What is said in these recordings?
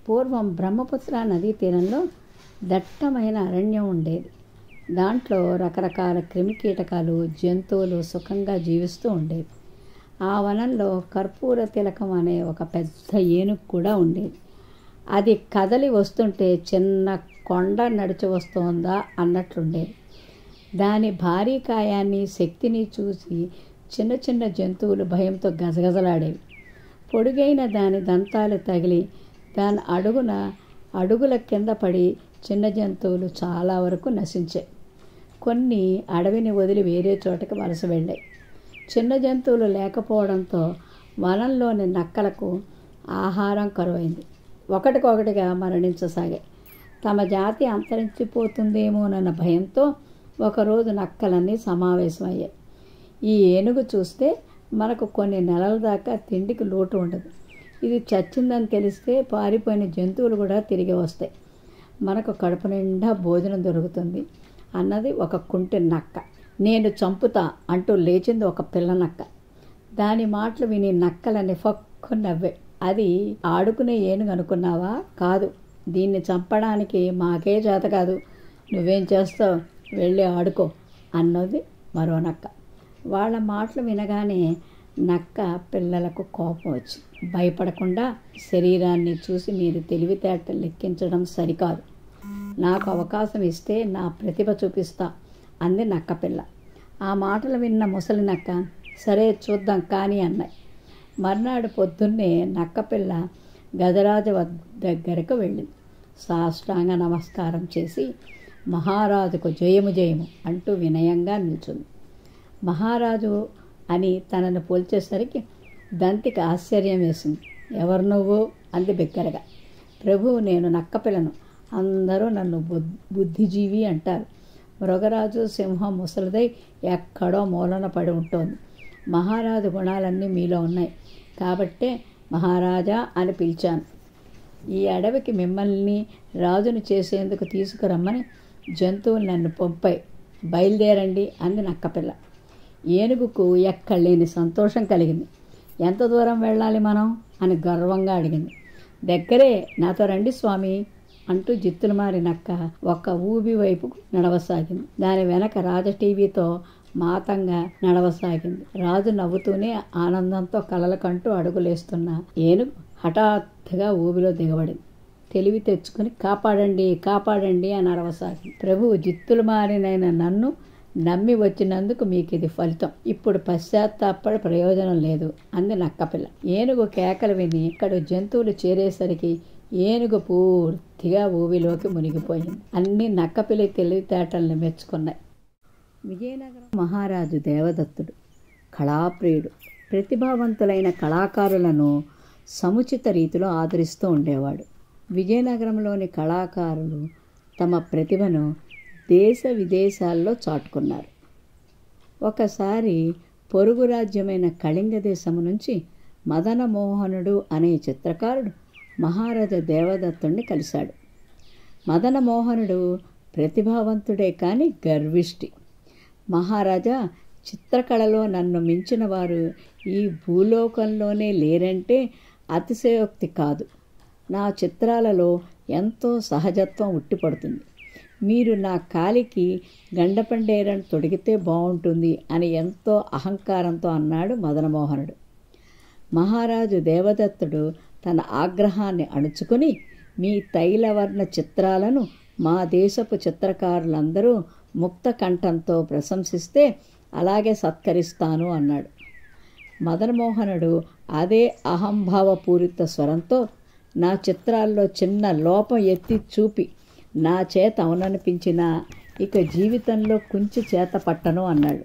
పూర్వం బ్రహ్మపుత్ర నదీ తీరంలో దట్టమైన అరణ్యం ఉండేది. దాంట్లో రకరకాల క్రిమికీటకాలు, జంతువులు సుఖంగా జీవిస్తూ ఉండేవి. ఆ వనంలో కర్పూర తిలకం అనే ఒక పెద్ద ఏనుగు కూడా ఉండేది. అది కదలి వస్తుంటే చిన్న కొండ నడిచి వస్తోందా అన్నట్లుండేది. దాని భారీ కాయాన్ని, శక్తిని చూసి చిన్న చిన్న జంతువులు భయంతో గజగజలాడేవి. పొడుగైన దాని దంతాలు తగిలి దాని అడుగుల కింద పడి చిన్న జంతువులు చాలా వరకు నశించాయి. కొన్ని అడవిని వదిలి వేరే చోటకి వలస వెళ్ళాయి. చిన్న జంతువులు లేకపోవడంతో వనంలోని నక్కలకు ఆహారం కరువైంది. ఒకటికొకటిగా మరణించసాగాయి. తమ జాతి అంతరించిపోతుందేమోనన్న భయంతో ఒకరోజు నక్కలన్నీ సమావేశమయ్యాయి. ఈ ఏనుగు చూస్తే మనకు కొన్ని నెలల దాకా తిండికి లోటు ఉండదు. ఇది చచ్చిందని తెలిస్తే పారిపోయిన జంతువులు కూడా తిరిగి వస్తాయి. మనకు కడుపు నిండా భోజనం దొరుకుతుంది అన్నది ఒక కుంటి నక్క. నేను చంపుతా అంటూ లేచింది ఒక పిల్ల నక్క. దాని మాటలు విని నక్కలని ఫక్కు నవ్వే. అది ఆడుకునే ఏనుగు అనుకున్నావా? కాదు, దీన్ని చంపడానికి మాకే చేత కాదు. నువ్వేం చేస్తావు, వెళ్ళి ఆడుకో అన్నది మరో నక్క. వాళ్ళ మాటలు వినగానే నక్క పిల్లలకు కోపం వచ్చి, భయపడకుండా శరీరాన్ని చూసి మీరు తెలివితేటలు లెక్కించడం సరికాదు. నాకు అవకాశం ఇస్తే నా ప్రతిభ చూపిస్తా అంది నక్క పిల్ల. ఆ మాటలు విన్న ముసలి నక్క సరే చూద్దాం కానీ అన్నాయి. మర్నాడు పొద్దున్నే నక్కపిల్ల గజరాజు దగ్గరకు వెళ్ళింది. సాష్టాంగ నమస్కారం చేసి మహారాజుకు జయము జయము అంటూ వినయంగా నిల్చుంది. మహారాజు అని తనను పోల్చేసరికి దంతికి ఆశ్చర్యం వేసింది. ఎవరు నువ్వు అంది బిగ్గరగా. ప్రభువు, నేను నక్కపిల్లను. అందరూ నన్ను బుద్ధిజీవి అంటారు. మృగరాజు సింహం ముసలిదై ఎక్కడో మూలన పడి ఉంటోంది. మహారాజు గుణాలన్నీ మీలో ఉన్నాయి కాబట్టే మహారాజా అని పిలిచాను. ఈ అడవికి మిమ్మల్ని రాజును చేసేందుకు తీసుకురమ్మని జంతువులు నన్ను పంపాయి. బయలుదేరండి అంది నక్కపిల్ల. ఏనుగుకు ఎక్కడలేని సంతోషం కలిగింది. ఎంత దూరం వెళ్ళాలి మనం అని గర్వంగా అడిగింది. దగ్గరే, నాతో రండి స్వామి అంటూ జిత్తులు మారి నక్క ఒక్క ఊబి వైపు నడవసాగింది. దాని వెనక రాజ టీవీతో మాతంగా నడవసాగింది. రాజు నవ్వుతూనే ఆనందంతో కలలకంటూ అడుగులేస్తున్న ఏనుగు హఠాత్తుగా ఊబిలో దిగబడింది. తెలివి తెచ్చుకుని కాపాడండి కాపాడండి అని అరవసాగింది. ప్రభువు, జిత్తులు మారినైన నన్ను నమ్మి వచ్చినందుకు మీకు ఇది ఫలితం. ఇప్పుడు పశ్చాత్తాపడి ప్రయోజనం లేదు అంది నక్కపిల్ల. ఏనుగు కేకలు విని ఇక్కడ జంతువులు చేరేసరికి ఏనుగు పూర్తిగా ఊబిలోకి మునిగిపోయింది. అన్ని నక్కపిల్లి తెలివితేటల్ని మెచ్చుకున్నాయి. విజయనగరం మహారాజు దేవదత్తుడు కళాప్రియుడు. ప్రతిభావంతులైన కళాకారులను సముచిత రీతిలో ఆదరిస్తూ ఉండేవాడు. విజయనగరంలోని కళాకారులు తమ ప్రతిభను దేశ విదేశాల్లో చాటుకున్నారు. ఒకసారి పొరుగు రాజ్యమైన కళింగ దేశము నుంచి మదనమోహనుడు అనే చిత్రకారుడు మహారాజా దేవదత్తుణ్ణి కలిశాడు. మదనమోహనుడు ప్రతిభావంతుడే కానీ గర్విష్టి. మహారాజా, చిత్రకళలో నన్ను మించిన వారు ఈ భూలోకంలోనే లేరంటే అతిశయోక్తి కాదు. నా చిత్రాలలో ఎంతో సహజత్వం ఉట్టిపడుతుంది. మీరు నా కాలికి గండపండేరను తొడిగితే బాగుంటుంది అని ఎంతో అహంకారంతో అన్నాడు మదనమోహనుడు. మహారాజు దేవదత్తుడు తన ఆగ్రహాన్ని అణుచుకుని, మీ తైలవర్ణ చిత్రాలను మా దేశపు చిత్రకారులందరూ ముక్త కంఠంతో ప్రశంసిస్తే అలాగే సత్కరిస్తాను అన్నాడు. మదనమోహనుడు అదే అహంభావపూరిత స్వరంతో, నా చిత్రాల్లో చిన్న లోపం ఎత్తి చూపి నా చేత అవుననిపించినా ఇక జీవితంలో కుంచి చేత పట్టను అన్నాడు.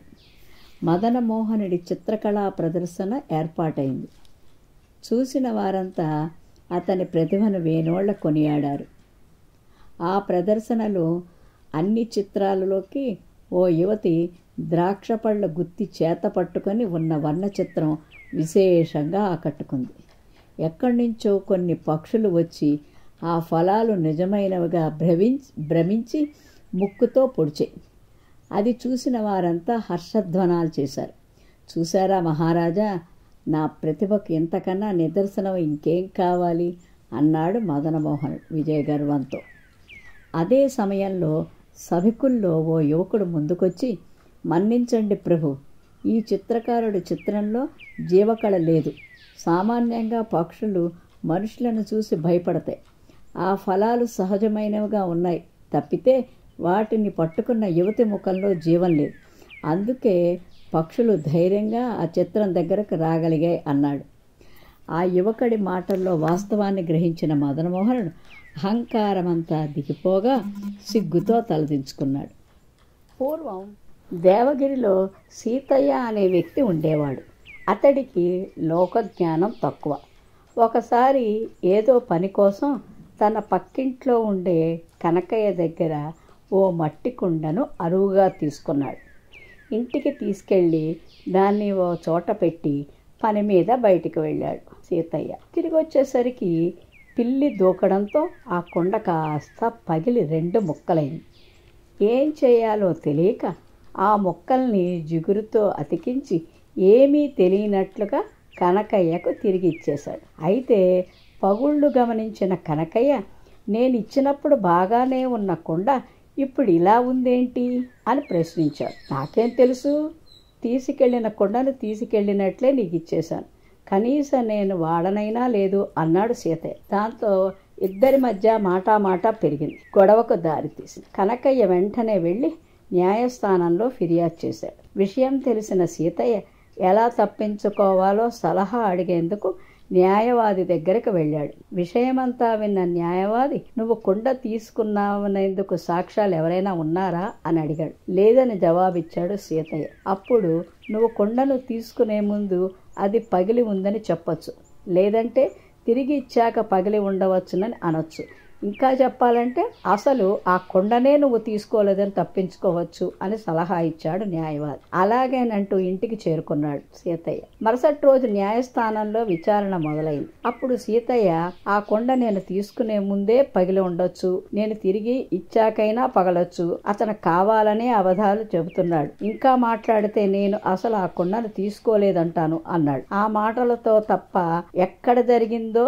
మదనమోహనుడి చిత్రకళా ప్రదర్శన ఏర్పాటైంది. చూసిన వారంతా అతని ప్రతిభను వేనోళ్ల కొనియాడారు. ఆ ప్రదర్శనలో అన్ని చిత్రాలలోకి ఓ యువతి ద్రాక్ష పళ్ళ గుత్తి చేత పట్టుకొని ఉన్న వర్ణ చిత్రం విశేషంగా ఆకట్టుకుంది. ఎక్కడి నుంచో కొన్ని పక్షులు వచ్చి ఆ ఫలాలు నిజమైనవిగా భ్రమించి ముక్కుతో పొడిచాయి. అది చూసిన వారంతా హర్షధ్వానాలు చేశారు. చూశారా మహారాజా, నా ప్రతిభకు ఇంతకన్నా నిదర్శనం ఇంకేం కావాలి అన్నాడు మదనమోహనుడు విజయగర్వంతో. అదే సమయంలో సభికుల్లో ఓ యువకుడు ముందుకొచ్చి, మన్నించండి ప్రభు, ఈ చిత్రకారుడి చిత్రంలో జీవకళ లేదు. సామాన్యంగా పక్షులు మనుషులను చూసి భయపడతాయి. ఆ ఫలాలు సహజమైనవిగా ఉన్నాయి తప్పితే వాటిని పట్టుకున్న యువతి ముఖంలో జీవం లేదు. అందుకే పక్షులు ధైర్యంగా ఆ చిత్రం దగ్గరకు రాగలిగాయి అన్నాడు. ఆ యువకుడి మాటల్లో వాస్తవాన్ని గ్రహించిన మదనమోహనుడు అహంకారమంతా దిగిపోగా సిగ్గుతో తలదించుకున్నాడు. పూర్వం దేవగిరిలో సీతయ్య అనే వ్యక్తి ఉండేవాడు. అతడికి లోకజ్ఞానం తక్కువ. ఒకసారి ఏదో పని కోసం తన పక్కింట్లో ఉండే కనకయ్య దగ్గర ఓ మట్టి కుండను అరువుగా తీసుకున్నాడు. ఇంటికి తీసుకెళ్ళి దాన్ని ఓ చోట పెట్టి పని మీద బయటికి వెళ్ళాడు సీతయ్య. తిరిగి వచ్చేసరికి పిల్లి దూకడంతో ఆ కుండ కాస్త పగిలి 2 ముక్కలైంది. ఏం చేయాలో తెలియక ఆ ముక్కల్ని జిగురుతో అతికించి ఏమీ తెలియనట్లుగా కనకయ్యకు తిరిగి ఇచ్చేశాడు. అయితే పగుళ్ళు గమనించిన కనకయ్య, నేను ఇచ్చినప్పుడు బాగానే ఉన్న కుండ ఇప్పుడు ఇలా ఉందేంటి అని ప్రశ్నించాడు. నాకేం తెలుసు, తీసుకెళ్లిన కుండను తీసుకెళ్ళినట్లే నీకు ఇచ్చేశాను, కనీసం నేను వాడనైనా లేదు అన్నాడు సీతయ్య. దాంతో ఇద్దరి మధ్య మాటా పెరిగింది. గొడవకు దారితీసింది. కనకయ్య వెంటనే వెళ్ళి న్యాయస్థానంలో ఫిర్యాదు చేశాడు. విషయం తెలిసిన సీతయ్య ఎలా తప్పించుకోవాలో సలహా అడిగేందుకు న్యాయవాది దగ్గరికి వెళ్ళాడు. విషయమంతా విన్న న్యాయవాది, నువ్వు కుండ తీసుకున్నావనేందుకు సాక్ష్యాలు ఎవరైనా ఉన్నారా అని అడిగాడు. లేదని జవాబిచ్చాడు సీతయ్య. అప్పుడు నువ్వు కుండను తీసుకునే ముందు అది పగిలి ఉందని చెప్పొచ్చు, లేదంటే తిరిగి ఇచ్చాక పగిలి ఉండవచ్చునని అనొచ్చు. ఇంకా చెప్పాలంటే అసలు ఆ కొండనే నువ్వు తీసుకోలేదని తప్పించుకోవచ్చు అని సలహా ఇచ్చాడు న్యాయవాది. అలాగేనంటూ ఇంటికి చేరుకున్నాడు సీతయ్య. మరుసటి రోజు న్యాయస్థానంలో విచారణ మొదలైంది. అప్పుడు సీతయ్య, ఆ కొండ నేను తీసుకునే ముందే పగిలి ఉండొచ్చు, నేను తిరిగి ఇచ్చాకైనా పగలొచ్చు, అతను కావాలనే అబద్ధాలు చెబుతున్నాడు, ఇంకా మాట్లాడితే నేను అసలు ఆ కొండను తీసుకోలేదంటాను అన్నాడు. ఆ మాటలతో తప్ప ఎక్కడ జరిగిందో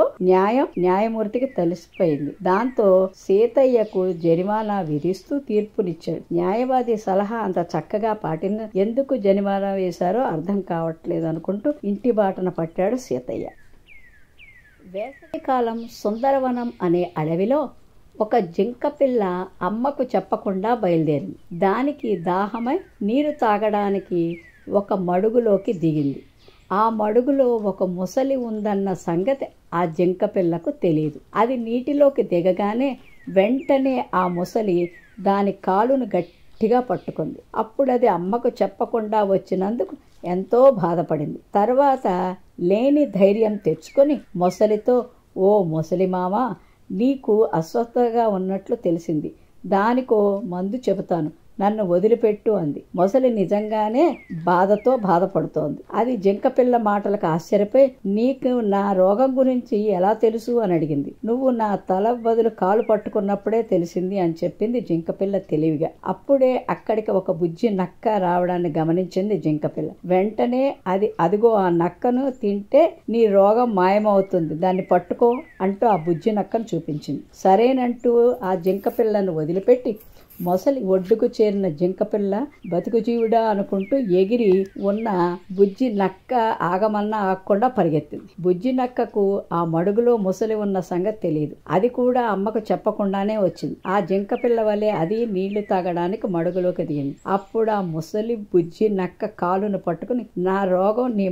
న్యాయమూర్తికి తెలిసిపోయింది. దాంతో సీతయ్యకు జరిమానా విధిస్తూ తీర్పునిచ్చాడు. న్యాయవాది సలహా అంత చక్కగా పాటిన ఎందుకు జరిమానా వేశారో అర్థం కావట్లేదు అనుకుంటూ ఇంటి బాటన పట్టాడు సీతయ్య. వేసవికాలం సుందరవనం అనే అడవిలో ఒక జింక పిల్ల అమ్మకు చెప్పకుండా బయలుదేరింది. దానికి దాహమై నీరు తాగడానికి ఒక మడుగులోకి దిగింది. ఆ మడుగులో ఒక ముసలి ఉందన్న సంగతి ఆ జింక పిల్లకు తెలియదు. అది నీటిలోకి దిగగానే వెంటనే ఆ ముసలి దాని కాలును గట్టిగా పట్టుకుంది. అప్పుడు అది అమ్మకు చెప్పకుండా వచ్చినందుకు ఎంతో బాధపడింది. తర్వాత లేని ధైర్యం తెచ్చుకొని ముసలితో, ఓ ముసలి మామ, నీకు అస్వస్థగా ఉన్నట్లు తెలిసింది, దానికో మందు చెబుతాను, నన్ను వదిలిపెట్టు అంది. మొసలి నిజంగానే బాధపడుతోంది. అది జింకపిల్ల మాటలకు ఆశ్చర్యపోయి, నీకు నా రోగం గురించి ఎలా తెలుసు అని అడిగింది. నువ్వు నా తల బదులు కాలు పట్టుకున్నప్పుడే తెలిసింది అని చెప్పింది జింకపిల్ల తెలివిగా. అప్పుడే అక్కడికి ఒక బుజ్జి నక్క రావడాన్ని గమనించింది జింకపిల్ల. వెంటనే అదిగో ఆ నక్కను తింటే నీ రోగం మాయమవుతుంది, దాన్ని పట్టుకో అంటూ ఆ బుజ్జి నక్కను చూపించింది. సరేనంటూ ఆ జింకపిల్లను వదిలిపెట్టి మొసలి ఒడ్డుకు చేరిన జింకపిల్ల బతుకుజీవుడా అనుకుంటూ ఎగిరి ఉన్న బుజ్జి నక్క ఆగమన్నా ఆగకుండా పరిగెత్తింది. బుజ్జి నక్కకు ఆ మడుగులో ముసలి ఉన్న సంగతి తెలియదు. అది కూడా అమ్మకు చెప్పకుండానే వచ్చింది. ఆ జింకపిల్ల వలె అది నీళ్లు తాగడానికి మడుగులోకి దిగింది. అప్పుడు ఆ ముసలి బుజ్జి నక్క కాలును పట్టుకుని, నా రోగం నీ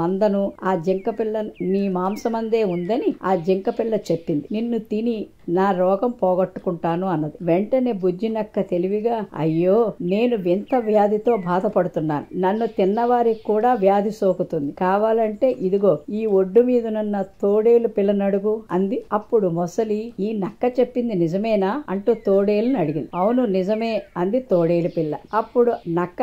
మందను ఆ జింకపిల్ల నీ మాంసమందే ఉందని ఆ జింకపిల్ల చెప్పింది. నిన్ను తిని నా రోగం పోగొట్టుకుంటాను అన్నది. వెంటనే బుజ్జి నక్క తెలివిగా, అయ్యో, నేను వింత వ్యాధితో బాధపడుతున్నాను, నన్ను తిన్నవారికి కూడా వ్యాధి సోకుతుంది, కావాలంటే ఇదిగో ఈ ఒడ్డు మీదనున్న తోడేలు పిల్లనడుగు అంది. అప్పుడు మొసలి, ఈ నక్క చెప్పింది నిజమేనా అంటూ తోడేలుని అడిగింది. అవును, నిజమే అంది తోడేలు పిల్ల. అప్పుడు నక్క,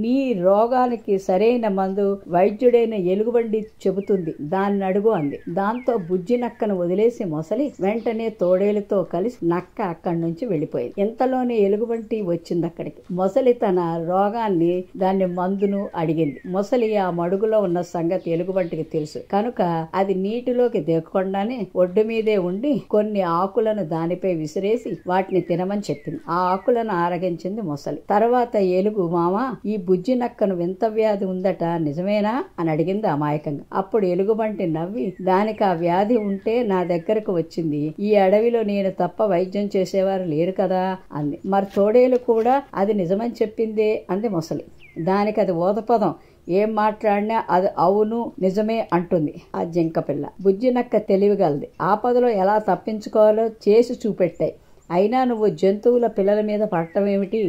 నీ రోగానికి సరైన మందు వైద్యుడైన ఎలుగుబండి చెబుతుంది, దాన్ని అడుగు అంది. దాంతో బుజ్జి నక్కను వదిలేసి మొసలి వెంటనే తోడేలుతో కలిసి నక్క అక్కడి నుంచి వెళ్ళిపోయింది. ఇంతలో అంతలోనే ఎలుగుబంటి వచ్చింది అక్కడికి. మొసలి తన రోగాన్ని, దాని మందును అడిగింది. మొసలి ఆ మడుగులో ఉన్న సంగతి ఎలుగుబంటికి తెలుసు కనుక అది నీటిలోకి దిగకుండానే ఒడ్డు మీదే ఉండి కొన్ని ఆకులను దానిపై విసిరేసి వాటిని తినమని చెప్పింది. ఆ ఆకులను ఆరగించింది మొసలి. తర్వాత ఎలుగు, మామ ఈ బుజ్జి నక్కను వింత వ్యాధి ఉందట, నిజమేనా అని అడిగింది అమాయకంగా. అప్పుడు ఎలుగుబంటి నవ్వి, దానికి ఆ వ్యాధి ఉంటే నా దగ్గరకు వచ్చింది. ఈ అడవిలో నేను తప్ప వైద్యం చేసేవారు లేరు కదా అంది. మరి తోడేలు కూడా అది నిజమని చెప్పిందే అంది మొసలి. దానికి అది ఊతపదం, ఏం మాట్లాడినా అది అవును నిజమే అంటుంది. ఆ జింక పిల్ల బుజ్జి నక్క తెలివిగలది. ఆపదలో ఎలా తప్పించుకోవాలో చేసి చూపెట్టాయి. అయినా నువ్వు జంతువుల పిల్లల మీద పడటం ఏమిటి?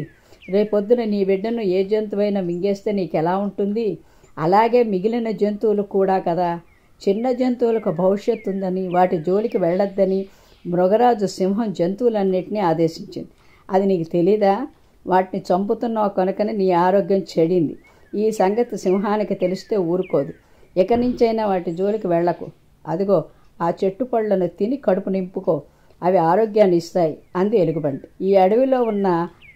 రేపొద్దున నీ బిడ్డను ఏ జంతువైనా మింగేస్తే నీకెలా ఉంటుంది? అలాగే మిగిలిన జంతువులు కూడా కదా. చిన్న జంతువులకు భవిష్యత్తు ఉందని వాటి జోలికి వెళ్ళొద్దని మృగరాజు సింహం జంతువులన్నిటినీ ఆదేశించింది. అది నీకు తెలీదా? వాటిని చంపుతున్నావు కనుకనే నీ ఆరోగ్యం చెడింది. ఈ సంగతి సింహానికి తెలిస్తే ఊరుకోదు. ఇక నుంచైనా వాటి జోలికి వెళ్ళకు. అదిగో ఆ చెట్టు పళ్ళను తిని కడుపు నింపుకో, అవి ఆరోగ్యాన్ని ఇస్తాయి అంది ఎలుగుబంటి. ఈ అడవిలో ఉన్న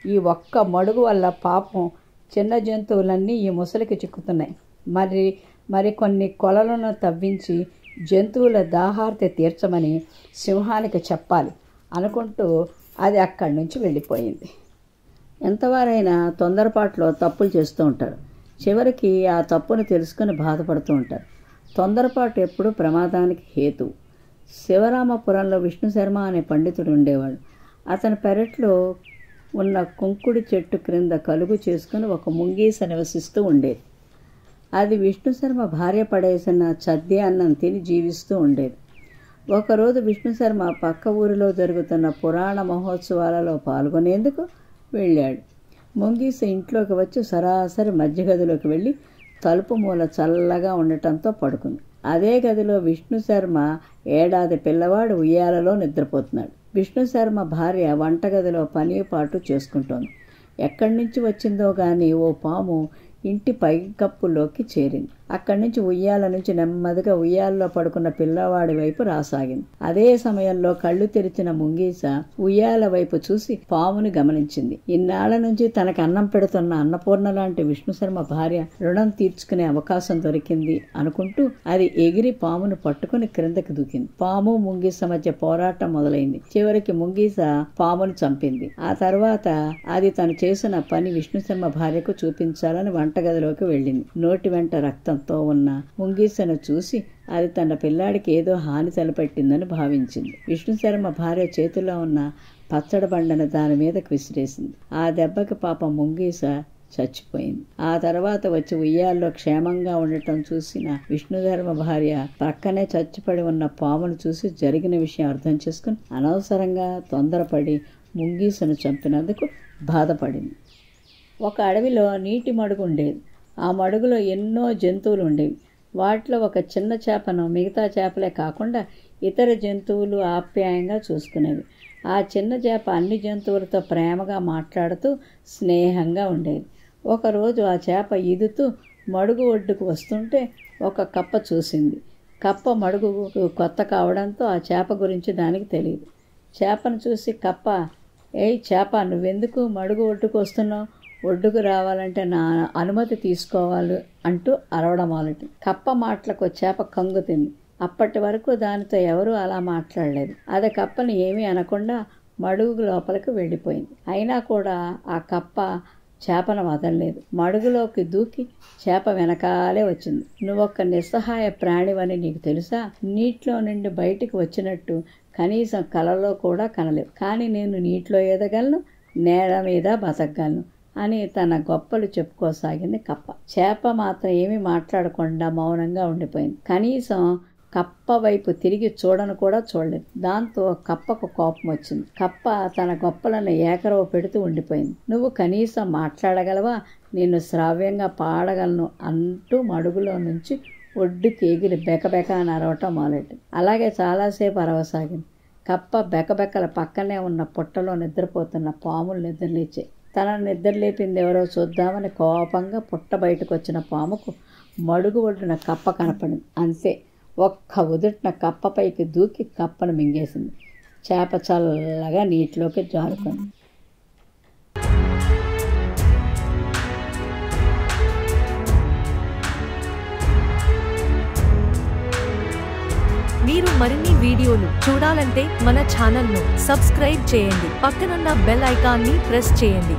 ఈ ఒక్క మడుగు వల్ల పాపం చిన్న జంతువులన్నీ ఈ ముసలికి చిక్కుతున్నాయి. మరి కొన్ని కొలలను తవ్వించి జంతువుల దాహార్తి తీర్చమని సింహానికి చెప్పాలి అనుకుంటూ అది అక్కడి నుంచి వెళ్ళిపోయింది. ఎంతవారైనా తొందరపాటులో తప్పులు చేస్తూ ఉంటారు. చివరికి ఆ తప్పును తెలుసుకుని బాధపడుతూ ఉంటారు. తొందరపాటు ఎప్పుడూ ప్రమాదానికి హేతువు. శివరామపురంలో విష్ణు శర్మ అనే పండితుడు ఉండేవాడు. అతని పెరట్లో ఉన్న కుంకుడి చెట్టు క్రింద కలుగు చేసుకుని ఒక ముంగీస నివసిస్తూ ఉండేది. అది విష్ణుశర్మ భార్య పడేసిన చద్ది అన్నం తిని జీవిస్తూ ఉండేది. ఒకరోజు విష్ణుశర్మ పక్క ఊరిలో జరుగుతున్న పురాణ మహోత్సవాలలో పాల్గొనేందుకు వెళ్ళాడు. ముంగీస ఇంట్లోకి వచ్చి సరాసరి మధ్య గదిలోకి వెళ్ళి తలుపు మూల చల్లగా ఉండటంతో పడుకుంది. అదే గదిలో విష్ణుశర్మ ఏడాది పిల్లవాడు ఉయ్యాలలో నిద్రపోతున్నాడు. విష్ణుశర్మ భార్య వంటగదిలో పని పాటు చేసుకుంటోంది. ఎక్కడి నుంచి వచ్చిందో గాని ఓ పాము ఇంటి పైకప్పులోకి చేరింది. అక్కడి నుంచి ఉయ్యాల నుంచి నెమ్మదిగా ఉయ్యాల్లో పడుకున్న పిల్లవాడి వైపు రాసాగింది. అదే సమయంలో కళ్ళు తెరిచిన ముంగీస ఉయ్యాల వైపు చూసి పాముని గమనించింది. ఇన్నాళ్ల నుంచి తనకి అన్నం పెడుతున్న అన్నపూర్ణ లాంటి విష్ణుశర్మ భార్య రుణం తీర్చుకునే అవకాశం దొరికింది అనుకుంటూ అది ఎగిరి పామును పట్టుకుని క్రిందకి దూకింది. పాము ముంగీస మధ్య పోరాటం మొదలైంది. చివరికి ముంగీస పామును చంపింది. ఆ తర్వాత అది తను చేసిన పని విష్ణుశర్మ భార్యకు చూపించాలని వంటగదిలోకి వెళ్ళింది. నోటి వెంట రక్తంతో ఉన్న ముంగీసను చూసి అది తన పిల్లాడికి ఏదో హాని తలపెట్టిందని భావించింది. విష్ణుశర్మ భార్య చేతిలో ఉన్న పచ్చడి బండను దాని మీదకి విసిరేసింది. ఆ దెబ్బకి పాపం ముంగీస చచ్చిపోయింది. ఆ తర్వాత వచ్చి ఉయ్యాల్లో క్షేమంగా ఉండటం చూసిన విష్ణుశర్మ భార్య పక్కనే చచ్చిపడి ఉన్న పామును చూసి జరిగిన విషయం అర్థం చేసుకుని అనవసరంగా తొందరపడి ముంగీసను చంపినందుకు బాధపడింది. ఒక అడవిలో నీటి మడుగు ఉండేది. ఆ మడుగులో ఎన్నో జంతువులు ఉండేవి. వాటిలో ఒక చిన్న చేపను మిగతా చేపలే కాకుండా ఇతర జంతువులు ఆప్యాయంగా చూసుకునేవి. ఆ చిన్న చేప అన్ని జంతువులతో ప్రేమగా మాట్లాడుతూ స్నేహంగా ఉండేది. ఒకరోజు ఆ చేప ఈదుతూ మడుగు ఒడ్డుకు వస్తుంటే ఒక కప్ప చూసింది. కప్ప మడుగు కొత్త కావడంతో ఆ చేప గురించి దానికి తెలియదు. చేపను చూసి కప్ప, ఏయ్ చేప, నువ్వెందుకు మడుగు ఒడ్డుకు వస్తున్నావు? ఒడ్డుకు రావాలంటే నా అనుమతి తీసుకోవాలి అంటూ అరవడం మొదలెట్టింది. కప్ప మాటలకు చేప కంగుతింది. అప్పటి వరకు దానితో ఎవరూ అలా మాట్లాడలేదు. అది కప్పని ఏమీ అనకుండా మడుగు లోపలికి వెళ్ళిపోయింది. అయినా కూడా ఆ కప్ప చేపను వదలలేదు. మడుగులోకి దూకి చేప వెనకాలే వచ్చింది. నువ్వొక్క నిస్సహాయ ప్రాణివని నీకు తెలుసా? నీటిలో నుండి బయటికి వచ్చినట్టు కనీసం కలలో కూడా కనలేవు. కానీ నేను నీటిలో ఎదగలను, నేల మీద బతకగలను అని తన గొప్పలు చెప్పుకోసాగింది కప్ప. చేప మాత్రం ఏమీ మాట్లాడకుండా మౌనంగా ఉండిపోయింది. కనీసం కప్ప వైపు తిరిగి చూడను కూడా చూడలేదు. దాంతో కప్పకు కోపం వచ్చింది. కప్ప తన గొప్పలను ఏకరవ పెడుతూ ఉండిపోయింది. నువ్వు కనీసం మాట్లాడగలవా? నిన్ను శ్రావ్యంగా పాడగలను అంటూ మడుగులో నుంచి ఒడ్డుకి ఎగిరి బెకబెక అని అరవటం మొదలెట్టింది. అలాగే చాలాసేపు అరవసాగింది. కప్ప బెకబెక్కల పక్కనే ఉన్న పుట్టలో నిద్రపోతున్న పాములు నిద్రలేచాయి. తనను నిద్రలేపింది ఎవరో చూద్దామని కోపంగా పుట్ట బయటకు వచ్చిన పాముకు మడుగు ఒడ్డున కప్ప కనపడింది. అంతే, ఒక్క ఉదుటిన కప్పపైకి దూకి కప్పను మింగేసింది. చేప చల్లగా నీటిలోకి జారుకుంది. వీడియోలు చూడాలంటే మన ఛానల్ను సబ్స్క్రైబ్ చేయండి. పక్కనున్న బెల్ ఐకాన్ని ప్రెస్ చేయండి.